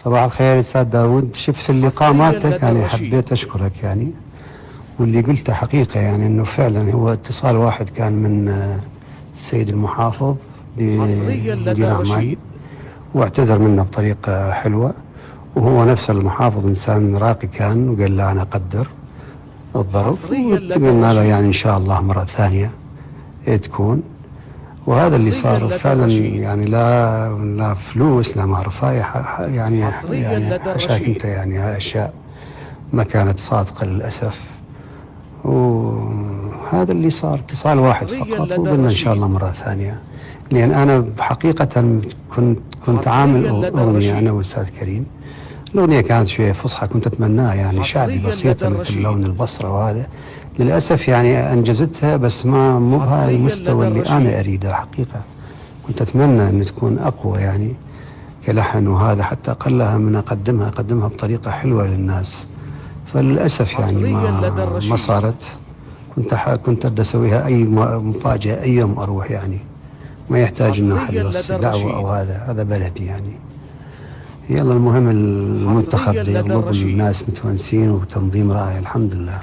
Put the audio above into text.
صباح الخير أستاذ داود. شفت اللقاء مالتك، يعني حبيت أشكرك يعني، واللي قلته حقيقة يعني أنه فعلا هو اتصال واحد كان من السيد المحافظ حصريا لدى بمدير أعمالي، رشيد. واعتذر منه بطريقة حلوة، وهو نفس المحافظ إنسان راقي كان، وقال له أنا أقدر الظرف، حصريا لدى واتفقنا له يعني رشيد. إن شاء الله مرة ثانية تكون. وهذا اللي حصريا صار لدى فعلا، رشيد. يعني لا فلوس لا معرفة، حصريا يعني لدى حشاك رشيد. انت، يعني أشياء ما كانت صادقة للأسف. وهذا اللي صار، اتصال واحد حصريا فقط، لدى وقلنا إن شاء رشيد. الله مرة ثانية. لأن أنا حقيقة كنت عامل حصريا لدى أغنية أنا الرشيد. والأستاذ كريم. الأغنية كانت شوية فصحى، كنت أتمناها يعني شعبي حصريا لدى بسيطة مثل الرشيد. لون البصرة، وهذا للأسف يعني أنجزتها، بس ما مو حصريا لدى بهالمستوى اللي أنا الرشيد. أريده حقيقة. كنت أتمنى أن تكون أقوى يعني كلحن، وهذا حتى أقلها من أقدمها بطريقة حلوة للناس. فللأسف يعني حصريا لدى ما الرشيد. صارت. كنت أبدأ أسويها أي مفاجأة أي يوم أروح يعني، ما يحتاج إنه حد حصريا بس لدى دعوة الرشيد. أو هذا بلدي يعني. يلا المهم حصريا المنتخب ده لدى يغلب، الرشيد. والناس متونسين، وتنظيم رائع الحمد لله.